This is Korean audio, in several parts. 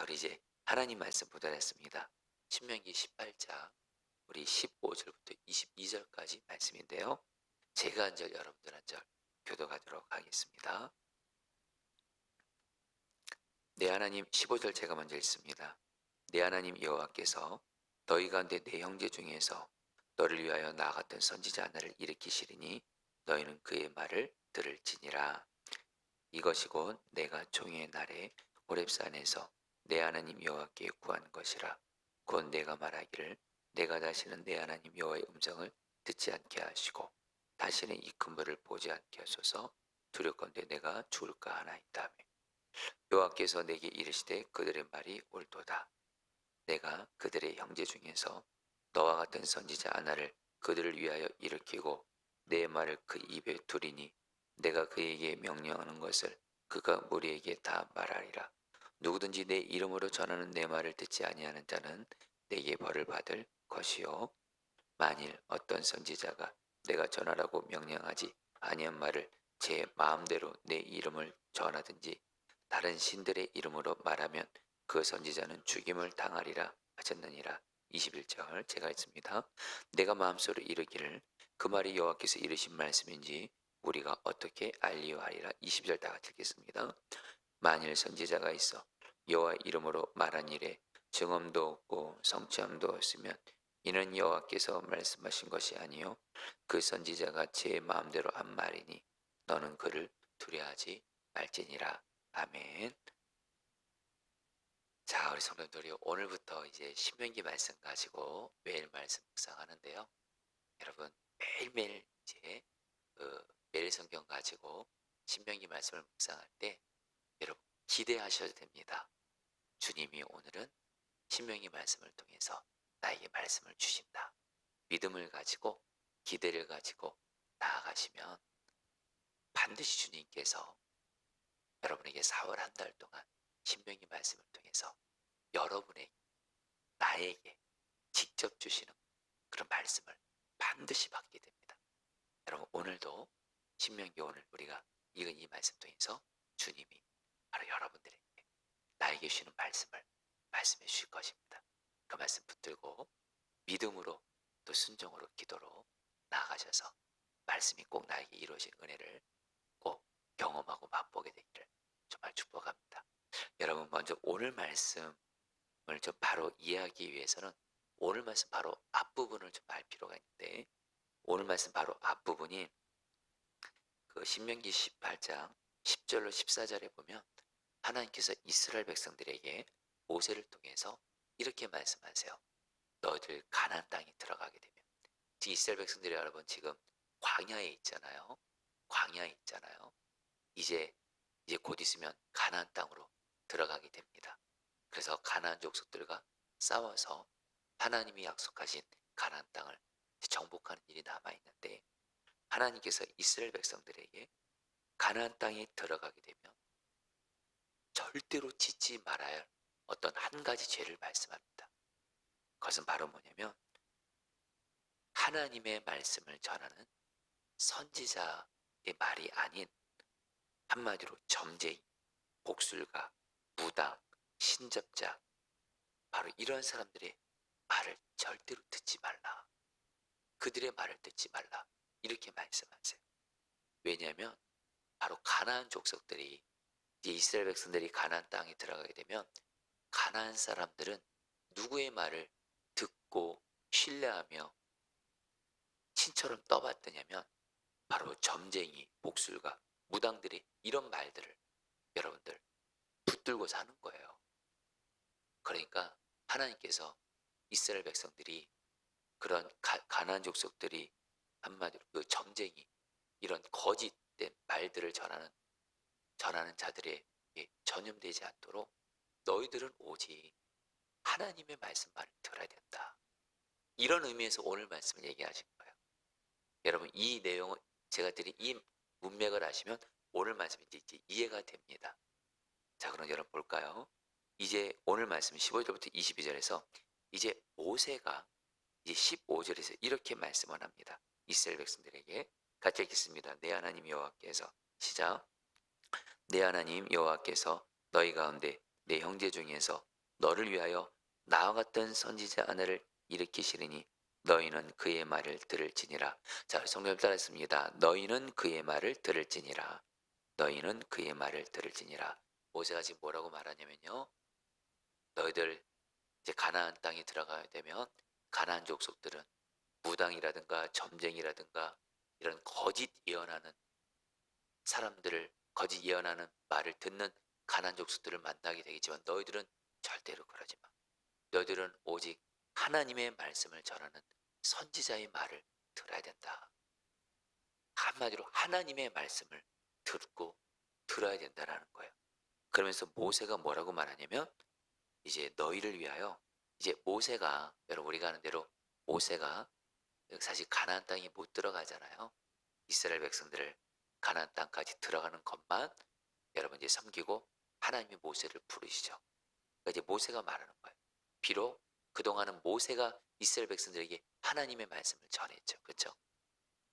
우리 이제 하나님 말씀 보도록 하겠습니다. 신명기 18장 우리 15절부터 22절까지 말씀인데요. 제가 한 절 여러분들 한 절 교독하도록 하겠습니다. 내 하나님 15절 제가 먼저 읽습니다. 내 하나님 여호와께서 너희 가운데 내 형제 중에서 너를 위하여 나아갔던 선지자 하나를 일으키시리니 너희는 그의 말을 들을지니라. 이것이 곧 내가 종의 날에 호렙산에서 내 하나님 여호와께 구한 것이라. 곧 내가 말하기를 내가 다시는 내 하나님 여호와의 음성을 듣지 않게 하시고 다시는 이 큰 벌을 보지 않게 하소서. 두렵건대 내가 죽을까 하나이다며. 여호와께서 내게 이르시되 그들의 말이 옳도다. 내가 그들의 형제 중에서 너와 같은 선지자 하나를 그들을 위하여 일으키고 내 말을 그 입에 두리니 내가 그에게 명령하는 것을 그가 무리에게 다 말하리라. 누구든지 내 이름으로 전하는 내 말을 듣지 아니하는 자는 내게 벌을 받을 것이요 만일 어떤 선지자가 내가 전하라고 명령하지 아니한 말을 제 마음대로 내 이름을 전하든지 다른 신들의 이름으로 말하면 그 선지자는 죽임을 당하리라 하셨느니라. 21절 제가 했습니다. 내가 마음속으로 이르기를 그 말이 여호와께서 이르신 말씀인지 우리가 어떻게 알리오하리라. 20절 다 같이 읽겠습니다. 만일 선지자가 있어 여호와 이름으로 말한 일에 증언도 없고 성취함도 없으면 이는 여호와께서 말씀하신 것이 아니요 그 선지자가 제 마음대로 한 말이니 너는 그를 두려워하지 말지니라. 아멘. 자, 우리 성도들이 오늘부터 이제 신명기 말씀 가지고 매일 말씀 묵상하는데요. 여러분 매일매일 이제 매일 성경 가지고 신명기 말씀을 묵상할 때 여러분 기대하셔도 됩니다. 주님이 오늘은 신명기 말씀을 통해서 나에게 말씀을 주신다. 믿음을 가지고 기대를 가지고 나아가시면 반드시 주님께서 여러분에게 4월 한 달 동안 신명기 말씀을 통해서 여러분에게 나에게 직접 주시는 그런 말씀을 반드시 받게 됩니다. 여러분 오늘도 신명기 오늘 우리가 읽은 이 말씀 통해서 주님이 바로 여러분들에게 나에게 주시는 말씀을 말씀해 주실 것입니다. 그 말씀 붙들고 믿음으로 또 순종으로 기도로 나아가셔서 말씀이 꼭 나에게 이루어진 은혜를 꼭 경험하고 맛보게 되기를 정말 축복합니다. 여러분 먼저 오늘 말씀을 좀 바로 이해하기 위해서는 오늘 말씀 바로 앞부분을 좀 알 필요가 있는데 오늘 말씀 바로 앞부분이 그 신명기 18장 10절로 14절에 보면 하나님께서 이스라엘 백성들에게 모세를 통해서 이렇게 말씀하세요. 너희들 가나안 땅에 들어가게 되면 지금 이스라엘 백성들이 여러분 지금 광야에 있잖아요. 광야에 있잖아요. 이제 곧 있으면 가나안 땅으로 들어가게 됩니다. 그래서 가나안 족속들과 싸워서 하나님이 약속하신 가나안 땅을 정복하는 일이 남아 있는데 하나님께서 이스라엘 백성들에게 가나안 땅에 들어가게 되면 절대로 짓지 말아야 할 어떤 한 가지 죄를 말씀합니다. 그것은 바로 뭐냐면 하나님의 말씀을 전하는 선지자의 말이 아닌 한마디로 점쟁이, 복술가, 무당, 신접자 바로 이런 사람들의 말을 절대로 듣지 말라. 그들의 말을 듣지 말라. 이렇게 말씀하세요. 왜냐하면 바로 가나안 족속들이 이제 이스라엘 백성들이 가나안 땅에 들어가게 되면 가나안 사람들은 누구의 말을 듣고 신뢰하며 신처럼 떠받드냐면 바로 점쟁이, 복술가, 무당들이 이런 말들을 여러분들 붙들고 사는 거예요. 그러니까 하나님께서 이스라엘 백성들이 그런 가나안 족속들이 한마디로 그 점쟁이 이런 거짓된 말들을 전하는 자들에게 전염되지 않도록 너희들은 오직 하나님의 말씀만을 들어야 된다. 이런 의미에서 오늘 말씀을 얘기하신 거예요. 여러분 이 내용을 제가 드린 이 문맥을 아시면 오늘 말씀이 이제 이해가 됩니다. 자 그럼 여러분 볼까요? 이제 오늘 말씀 15절부터 22절에서 이제 모세가 이제 15절에서 이렇게 말씀을 합니다. 이스라엘 백성들에게 같이 읽겠습니다. 내 하나님 여호와께서 시작. 내 하나님 여호와께서 너희 가운데 내 형제 중에서 너를 위하여 나와 같은 선지자 하나를 일으키시리니 너희는 그의 말을 들을지니라. 자, 성경 따라했습니다. 너희는 그의 말을 들을지니라. 너희는 그의 말을 들을지니라. 모세가 지금 뭐라고 말하냐면요. 너희들 이제 가나안 땅에 들어가야 되면 가나안 족속들은 무당이라든가 점쟁이라든가 이런 거짓 예언하는 사람들을, 거짓 예언하는 말을 듣는 가나안 족속들을 만나게 되겠지만 너희들은 절대로 그러지 마. 너희들은 오직 하나님의 말씀을 전하는 선지자의 말을 들어야 된다. 한마디로 하나님의 말씀을 듣고 들어야 된다라는 거예요. 그러면서 모세가 뭐라고 말하냐면 이제 너희를 위하여, 이제 모세가, 여러분 우리가 아는 대로 모세가 사실 가나안 땅에 못 들어가잖아요. 이스라엘 백성들을 가나안 땅까지 들어가는 것만 여러분 이제 섬기고 하나님이 모세를 부르시죠. 그러니까 이제 모세가 말하는 거예요. 비록 그동안은 모세가 이스라엘 백성들에게 하나님의 말씀을 전했죠. 그렇죠?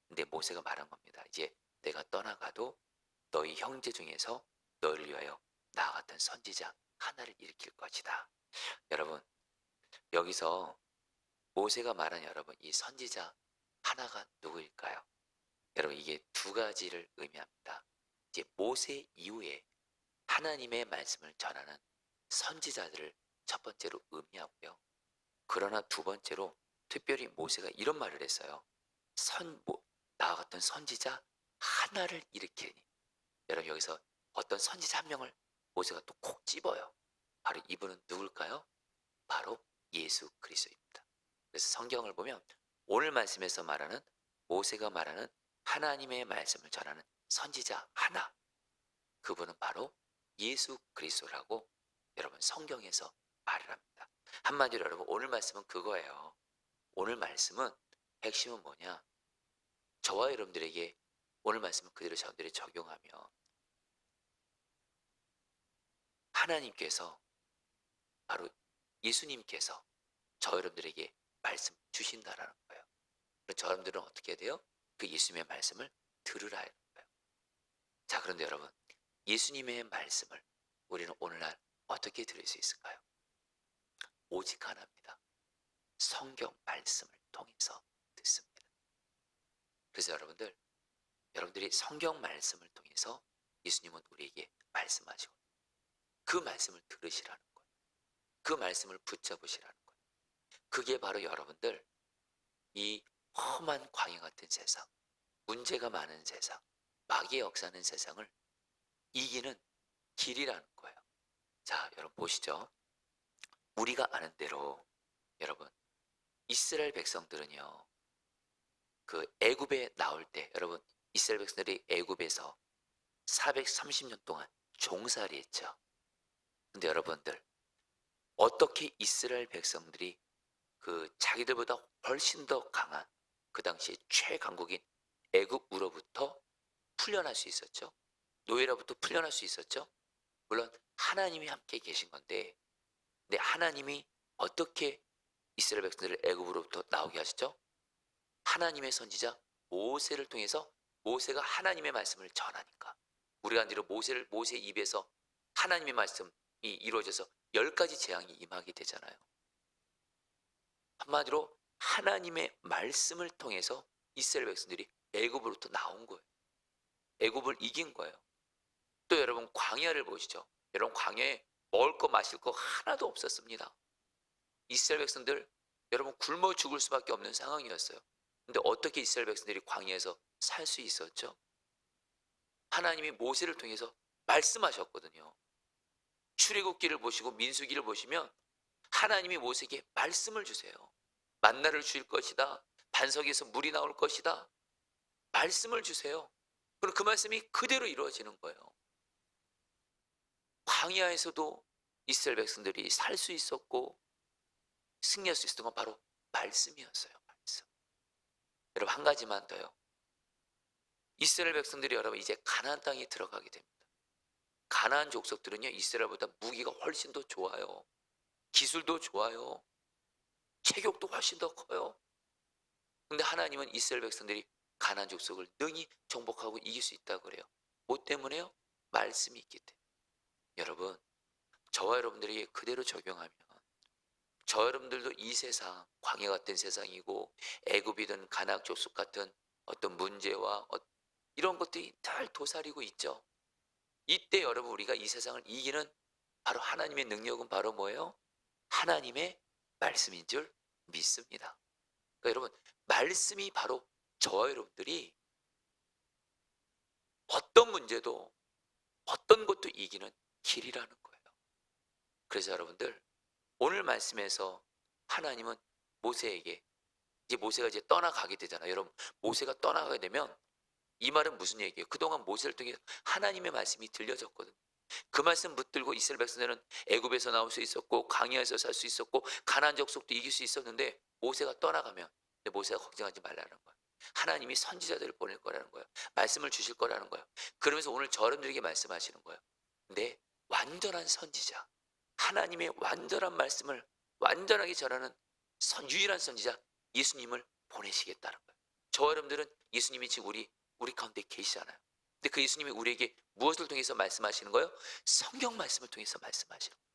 근데 모세가 말한 겁니다. 이제 내가 떠나가도 너희 형제 중에서 너를 위하여 나와 같은 선지자 하나를 일으킬 것이다. 여러분 여기서 모세가 말한 여러분 이 선지자 하나가 누구일까요? 여러분 이게 두 가지를 의미합니다. 이제 모세 이후에 하나님의 말씀을 전하는 선지자들을 첫 번째로 의미하고요. 그러나 두 번째로 특별히 모세가 이런 말을 했어요. 나와 같은 선지자 하나를 일으키니. 여러분 여기서 어떤 선지자 한 명을 모세가 또 콕 집어요. 바로 이분은 누굴까요? 바로 예수 그리스도입니다. 그래서 성경을 보면 오늘 말씀에서 말하는 모세가 말하는 하나님의 말씀을 전하는 선지자 하나, 그분은 바로 예수 그리스도라고 여러분 성경에서 말을 합니다. 한마디로 여러분 오늘 말씀은 그거예요. 오늘 말씀은 핵심은 뭐냐? 저와 여러분들에게 오늘 말씀을 그대로 저들이 적용하면 하나님께서, 바로 예수님께서 저 여러분들에게 말씀 주신다라는 거예요. 그럼 저 여러분들은 어떻게 해야 돼요? 그 예수님의 말씀을 들으라 하는 거예요. 자, 그런데 여러분 예수님의 말씀을 우리는 오늘날 어떻게 들을 수 있을까요? 오직 하나입니다. 성경 말씀을 통해서 듣습니다. 그래서 여러분들이 성경 말씀을 통해서 예수님은 우리에게 말씀하시고 그 말씀을 들으시라는 거예요. 그 말씀을 붙잡으시라는 거예요. 그게 바로 여러분들 이 험한 광야 같은 세상, 문제가 많은 세상, 마귀의 역사하는 세상을 이기는 길이라는 거예요. 자, 여러분 보시죠. 우리가 아는 대로 여러분 이스라엘 백성들은요. 그 애굽에 나올 때 여러분 이스라엘 백성들이 애굽에서 430년 동안 종살이 했죠. 근데 여러분들 어떻게 이스라엘 백성들이 그 자기들보다 훨씬 더 강한 그 당시 최강국인 애굽으로부터 풀려날 수 있었죠? 노예로부터 풀려날 수 있었죠? 물론 하나님이 함께 계신 건데, 근데 하나님이 어떻게 이스라엘 백성들을 애굽으로부터 나오게 하셨죠? 하나님의 선지자 모세를 통해서, 모세가 하나님의 말씀을 전하니까 우리가 안 뒤로 모세 입에서 하나님의 말씀이 이루어져서 10가지 재앙이 임하게 되잖아요. 한마디로 하나님의 말씀을 통해서 이스라엘 백성들이 애굽으로부터 나온 거예요. 애굽을 이긴 거예요. 또 여러분 광야를 보시죠. 여러분 광야에 먹을 거 마실 거 하나도 없었습니다. 이스라엘 백성들 여러분 굶어 죽을 수밖에 없는 상황이었어요. 근데 어떻게 이스라엘 백성들이 광야에서 살 수 있었죠? 하나님이 모세를 통해서 말씀하셨거든요. 출애굽기를 보시고 민수기를 보시면 하나님이 모세에게 말씀을 주세요. 만나를 주실 것이다. 반석에서 물이 나올 것이다. 말씀을 주세요. 그럼 그 말씀이 그대로 이루어지는 거예요. 광야에서도 이스라엘 백성들이 살 수 있었고 승리할 수 있었던 건 바로 말씀이었어요. 말씀. 여러분 한 가지만 더요. 이스라엘 백성들이 여러분 이제 가나안 땅에 들어가게 됩니다. 가나안 족속들은요 이스라엘보다 무기가 훨씬 더 좋아요. 기술도 좋아요. 체격도 훨씬 더 커요. 근데 하나님은 이스라엘 백성들이 가나안 족속을 능히 정복하고 이길 수 있다고 그래요. 뭐 때문에요? 말씀이 있기 때문에. 여러분 저와 여러분들이 그대로 적용하면 저와 여러분들도 이 세상 광야 같은 세상이고 애굽이든 가나안 족속 같은 어떤 문제와 이런 것들이 잘 도사리고 있죠. 이때 여러분 우리가 이 세상을 이기는 바로 하나님의 능력은 바로 뭐예요? 하나님의 말씀인 줄 믿습니다. 그러니까 여러분 말씀이 바로 저와 여러분들이 어떤 문제도 어떤 것도 이기는 길이라는 거예요. 그래서 여러분들 오늘 말씀에서 하나님은 모세에게 이제 모세가 이제 떠나가게 되잖아요. 여러분 모세가 떠나가게 되면 이 말은 무슨 얘기예요? 그동안 모세를 통해 하나님의 말씀이 들려졌거든요. 그 말씀 붙들고 이스라엘 백성들은 애굽에서 나올 수 있었고 광야에서 살 수 있었고 가나안 족속도 이길 수 있었는데 모세가 떠나가면 근데 모세가 걱정하지 말라는 거예요. 하나님이 선지자들을 보낼 거라는 거예요. 말씀을 주실 거라는 거예요. 그러면서 오늘 저러들에게 말씀하시는 거예요. 내 완전한 선지자, 하나님의 완전한 말씀을 완전하게 전하는 유일한 선지자 예수님을 보내시겠다는 거예요. 저와 여러분들은 예수님이 지금 우리 가운데 계시잖아요. 근데 그 예수님이 우리에게 무엇을 통해서 말씀하시는 거예요? 성경 말씀을 통해서 말씀하시는 거예요.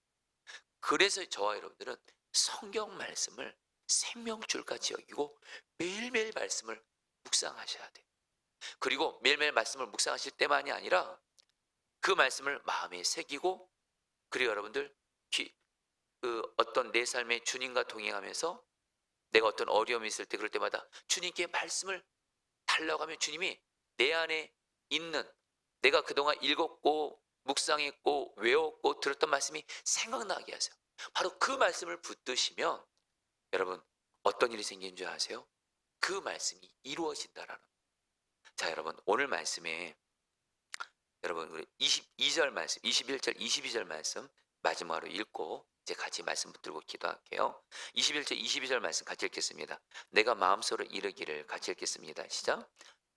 그래서 저와 여러분들은 성경 말씀을 생명줄같이 여기고 매일매일 말씀을 묵상하셔야 돼요. 그리고 매일매일 말씀을 묵상하실 때만이 아니라 그 말씀을 마음에 새기고 그리고 여러분들 어떤 내 삶의 주님과 동행하면서 내가 어떤 어려움이 있을 때 그럴 때마다 주님께 말씀을 달라고 하면 주님이 내 안에 있는 내가 그동안 읽었고 묵상했고 외웠고 들었던 말씀이 생각나게 하세요. 바로 그 말씀을 붙드시면 여러분 어떤 일이 생기는 줄 아세요? 그 말씀이 이루어진다라는 거예요. 자 여러분 오늘 말씀에 여러분 우리 22절 말씀 21절 22절 말씀 마지막으로 읽고 이제 같이 말씀 붙들고 기도할게요. 21절 22절 말씀 같이 읽겠습니다. 내가 마음속으로 이르기를 같이 읽겠습니다. 시작.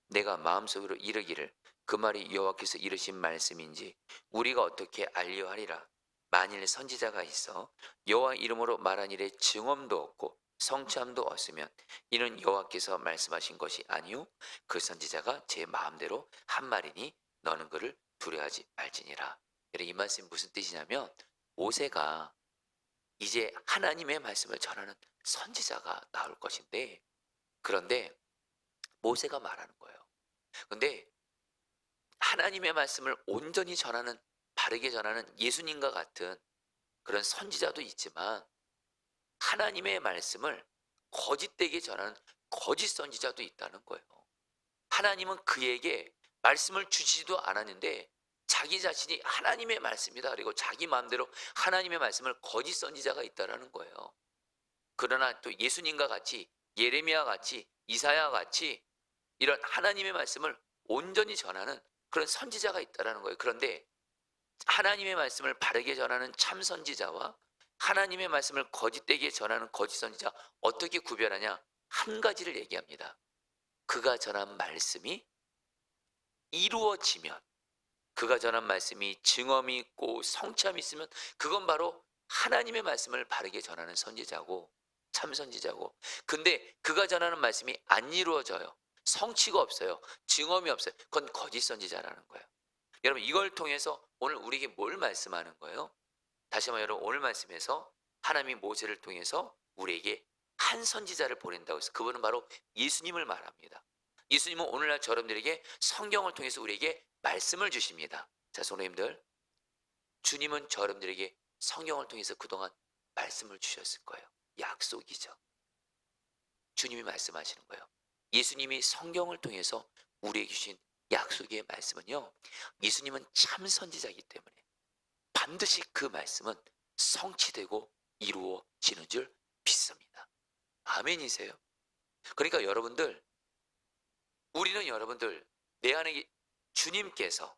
내가 마음속으로 이르기를 그 말이 여호와께서 이르신 말씀인지 우리가 어떻게 알려하리라. 만일 선지자가 있어 여호와 이름으로 말한 일에 증언도 없고 성취함도 없으면 이는 여호와께서 말씀하신 것이 아니요 그 선지자가 제 마음대로 한 말이니 너는 그를 두려워하지 말지니라. 여러분 이 말씀이 무슨 뜻이냐면 모세가 이제 하나님의 말씀을 전하는 선지자가 나올 것인데 그런데 모세가 말하는 거예요. 근데 하나님의 말씀을 온전히 전하는 바르게 전하는 예수님과 같은 그런 선지자도 있지만 하나님의 말씀을 거짓되게 전하는 거짓 선지자도 있다는 거예요. 하나님은 그에게 말씀을 주시지도 않았는데 자기 자신이 하나님의 말씀이다 그리고 자기 마음대로 하나님의 말씀을 거짓 선지자가 있다라는 거예요. 그러나 또 예수님과 같이 예레미야 같이 이사야 같이 이런 하나님의 말씀을 온전히 전하는 그런 선지자가 있다라는 거예요. 그런데 하나님의 말씀을 바르게 전하는 참 선지자와 하나님의 말씀을 거짓되게 전하는 거짓 선지자 어떻게 구별하냐? 한 가지를 얘기합니다. 그가 전한 말씀이 이루어지면 그가 전한 말씀이 증언이 있고 성취함이 있으면 그건 바로 하나님의 말씀을 바르게 전하는 선지자고 참 선지자고 근데 그가 전하는 말씀이 안 이루어져요. 성취가 없어요. 증언이 없어요. 그건 거짓 선지자라는 거예요. 여러분 이걸 통해서 오늘 우리에게 뭘 말씀하는 거예요? 다시 한번 여러분 오늘 말씀에서 하나님이 모세를 통해서 우리에게 한 선지자를 보낸다고 해서 그분은 바로 예수님을 말합니다. 예수님은 오늘날 여러분들에게 성경을 통해서 우리에게 말씀을 주십니다. 자 성도님들 주님은 여러분들에게 성경을 통해서 그동안 말씀을 주셨을 거예요. 약속이죠. 주님이 말씀하시는 거예요. 예수님이 성경을 통해서 우리에게 주신 약속의 말씀은요. 예수님은 참 선지자이기 때문에 반드시 그 말씀은 성취되고 이루어지는 줄 믿습니다. 아멘이세요? 그러니까 여러분들 우리는 여러분들 내 안에 주님께서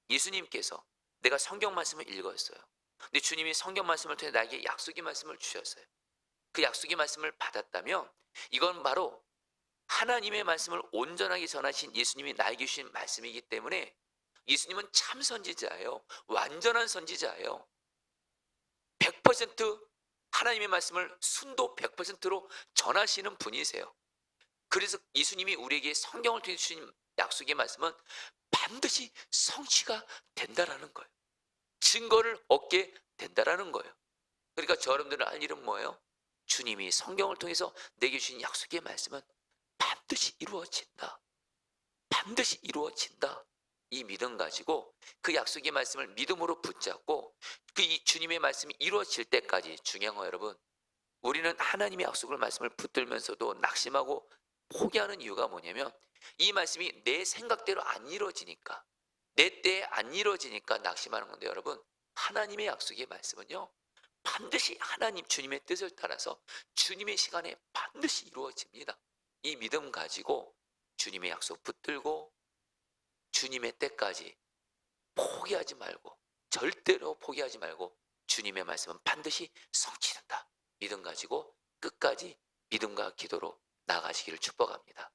예수님께서 내가 성경 말씀을 읽었어요. 근데 주님이 성경 말씀을 통해 나에게 약속의 말씀을 주셨어요. 그 약속의 말씀을 받았다면 이건 바로 하나님의 말씀을 온전하게 전하신 예수님이 나에게 주신 말씀이기 때문에 예수님은 참 선지자예요. 완전한 선지자예요. 100% 하나님의 말씀을 순도 100%로 전하시는 분이세요. 그래서 예수님이 우리에게 성경을 통해 주신 약속의 말씀은 반드시 성취가 된다라는 거예요. 증거를 얻게 된다라는 거예요. 그러니까 저 여러분들은 할 일은 뭐예요? 주님이 성경을 통해서 내게 주신 약속의 말씀은 반드시 이루어진다. 반드시 이루어진다. 이 믿음 가지고 그 약속의 말씀을 믿음으로 붙잡고 그 이 주님의 말씀이 이루어질 때까지, 중요한 거 여러분, 우리는 하나님의 약속을 말씀을 붙들면서도 낙심하고 포기하는 이유가 뭐냐면 이 말씀이 내 생각대로 안 이루어지니까, 내 때에 안 이루어지니까 낙심하는 건데, 여러분, 하나님의 약속의 말씀은요 반드시 하나님 주님의 뜻을 따라서 주님의 시간에 반드시 이루어집니다. 이 믿음 가지고 주님의 약속 붙들고 주님의 때까지 포기하지 말고, 절대로 포기하지 말고, 주님의 말씀은 반드시 성취된다. 믿음 가지고 끝까지 믿음과 기도로 나아가시기를 축복합니다.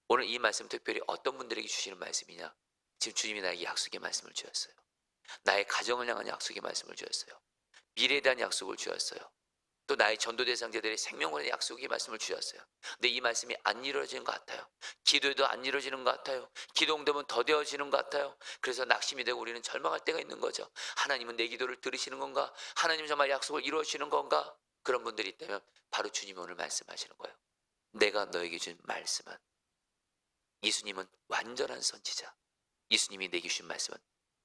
오늘 이 말씀 특별히 어떤 분들에게 주시는 말씀이냐? 지금 주님이 나에게 약속의 말씀을 주셨어요. 나의 가정을 향한 약속의 말씀을 주셨어요. 미래에 대한 약속을 주셨어요. 또 나의 전도 대상자들의 생명권의 약속의 말씀을 주셨어요. 근데 이 말씀이 안 이루어지는 것 같아요. 기도에도 안 이루어지는 것 같아요. 기도 응답은 더뎌지는 것 같아요. 그래서 낙심이 되고 우리는 절망할 때가 있는 거죠. 하나님은 내 기도를 들으시는 건가? 하나님은 정말 약속을 이루어주시는 건가? 그런 분들이 있다면 바로 주님이 오늘 말씀하시는 거예요. 내가 너에게 준 말씀은, 예수님은 완전한 선지자, 예수님이 내게 주신 말씀은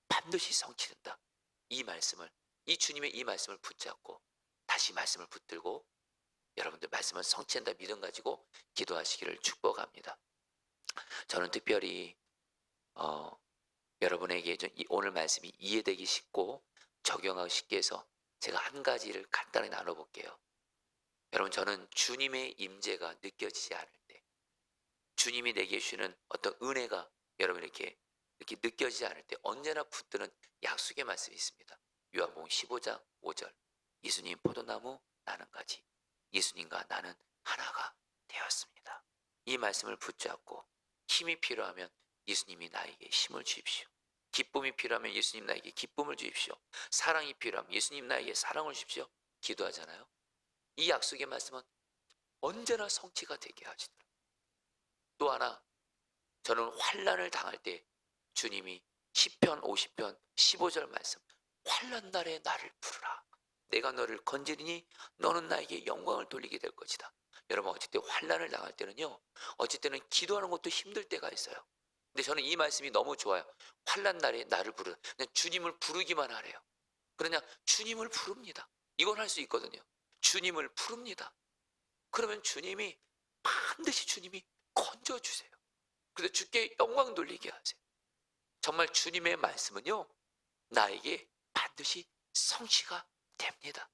반드시 성취된다. 이 말씀을, 이 주님의 이 말씀을 붙잡고 다시 말씀을 붙들고 여러분들 말씀은 성취한다 믿음 가지고 기도하시기를 축복합니다. 저는 특별히 어, 여러분에게 오늘 말씀이 이해되기 쉽고 적용하기 쉽게 해서 제가 한 가지를 간단히 나눠볼게요. 여러분, 저는 주님의 임재가 느껴지지 않을 때, 주님이 내게 주시는 어떤 은혜가 여러분 이렇게 느껴지지 않을 때 언제나 붙드는 약속의 말씀이 있습니다. 요한복음 15장 5절, 예수님 포도나무 나는 가지, 예수님과 나는 하나가 되었습니다. 이 말씀을 붙잡고 힘이 필요하면 예수님이 나에게 힘을 주십시오. 기쁨이 필요하면 예수님 나에게 기쁨을 주십시오. 사랑이 필요하면 예수님 나에게 사랑을 주십시오. 기도하잖아요. 이 약속의 말씀은 언제나 성취가 되게 하시더라고요. 또 하나, 저는 환난을 당할 때 주님이 시편 50편 15절 말씀, 환난 날에 나를 부르라. 내가 너를 건지리니 너는 나에게 영광을 돌리게 될 것이다. 여러분, 어쨌든 환난을 당할 때는요, 어쨌든 기도하는 것도 힘들 때가 있어요. 근데 저는 이 말씀이 너무 좋아요. 환난 날에 나를 부르라. 그냥 주님을 부르기만 하래요. 그냥 주님을 부릅니다. 이건 할 수 있거든요. 주님을 부릅니다. 그러면 주님이 반드시 주님이 건져주세요. 그래서 주께 영광 돌리게 하세요. 정말 주님의 말씀은요 나에게 반드시 성취가 됩니다.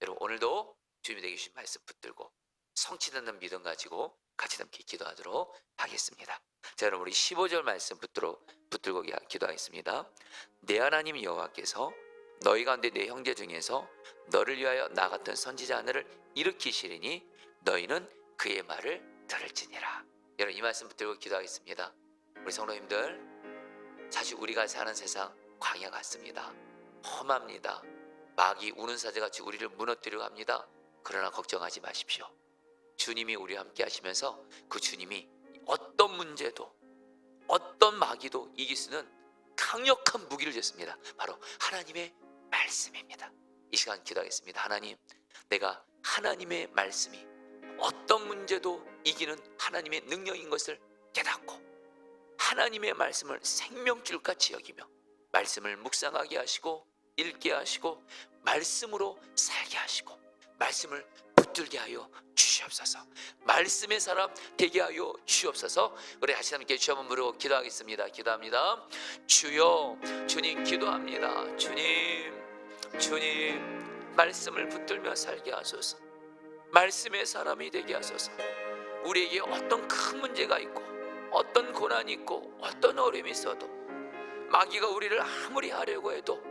여러분, 오늘도 주님이 내게 주신 말씀 붙들고 성취되는 믿음 가지고 같이 함께 기도하도록 하겠습니다. 자, 여러분, 우리 15절 말씀 붙들고 기도하겠습니다. 내 하나님 여호와께서 너희 가운데 내 형제 중에서 너를 위하여 나 같은 선지자 하나를 일으키시리니 너희는 그의 말을 들을지니라. 여러분, 이 말씀 붙들고 기도하겠습니다. 우리 성도님들, 사실 우리가 사는 세상 광야 같습니다. 험합니다. 마귀 우는 사자같이 우리를 무너뜨리려 합니다. 그러나 걱정하지 마십시오. 주님이 우리와 함께 하시면서 그 주님이 어떤 문제도 어떤 마귀도 이길 수 있는 강력한 무기를 줬습니다. 바로 하나님의 말씀입니다. 이 시간 기도하겠습니다. 하나님, 내가 하나님의 말씀이 어떤 문제도 이기는 하나님의 능력인 것을 깨닫고 하나님의 말씀을 생명줄같이 여기며 말씀을 묵상하게 하시고 읽게 하시고 말씀으로 살게 하시고 말씀을 붙들게 하여 주시옵소서. 말씀의 사람 되게 하여 주시옵소서. 우리 다시 함께 주 한번 부르고 기도하겠습니다. 기도합니다. 주여, 주님 기도합니다. 주님 말씀을 붙들며 살게 하소서. 말씀의 사람이 되게 하소서. 우리에게 어떤 큰 문제가 있고 어떤 고난이 있고 어떤 어려움이 있어도 마귀가 우리를 아무리 하려고 해도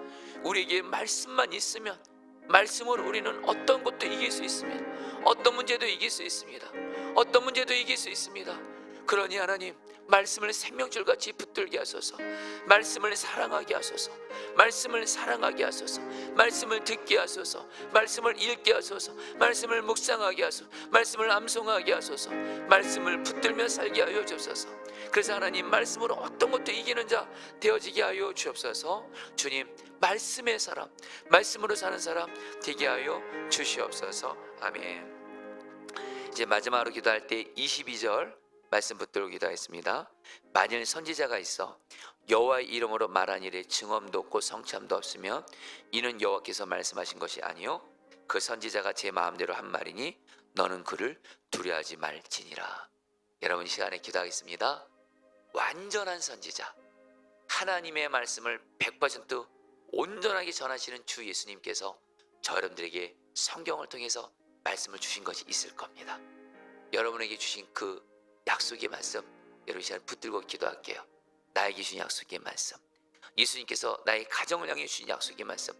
우리에게 말씀만 있으면 말씀으로 우리는 어떤 것도 이길 수 있습니다. 어떤 문제도 이길 수 있습니다. 어떤 문제도 이길 수 있습니다. 그러니 하나님, 말씀을 생명줄같이 붙들게 하소서. 말씀을 사랑하게 하소서. 말씀을 사랑하게 하소서. 말씀을 듣게 하소서. 말씀을 읽게 하소서. 말씀을 묵상하게 하소서. 말씀을 암송하게 하소서. 말씀을 붙들며 살게 하여 주옵소서. 그래서 하나님, 말씀으로 어떤 것도 이기는 자 되어지게 하여 주옵소서. 주님, 말씀의 사람, 말씀으로 사는 사람 되게 하여 주시옵소서. 아멘. 이제 마지막으로 기도할 때 22절 말씀 붙들고 기도하겠습니다. 만일 선지자가 있어 여호와의 이름으로 말한 일에 증언도 없고 성참도 없으면 이는 여호와께서 말씀하신 것이 아니요 그 선지자가 제 마음대로 한 말이니 너는 그를 두려워하지 말지니라. 여러분, 이 시간에 기도하겠습니다. 완전한 선지자, 하나님의 말씀을 100% 온전하게 전하시는 주 예수님께서 저 여러분들에게 성경을 통해서 말씀을 주신 것이 있을 겁니다. 여러분에게 주신 그 약속의 말씀, 여러분 시간 붙들고 기도할게요. 나에게 주신 약속의 말씀, 예수님께서 나의 가정을 향해 주신 약속의 말씀,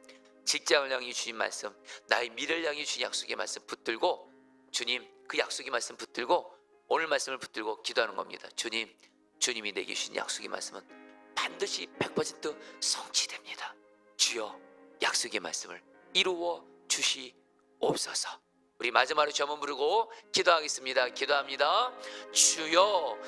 직장을 향해 주신 말씀, 나의 미래를 향해 주신 약속의 말씀 붙들고, 주님, 그 약속의 말씀 붙들고 오늘 말씀을 붙들고 기도하는 겁니다. 주님, 주님이 내게 주신 약속의 말씀은 반드시 100% 성취됩니다. 주여, 약속의 말씀을 이루어 주시옵소서. 우리 마지막으로 주 한번 부르고 기도하겠습니다. 기도합니다. 주여,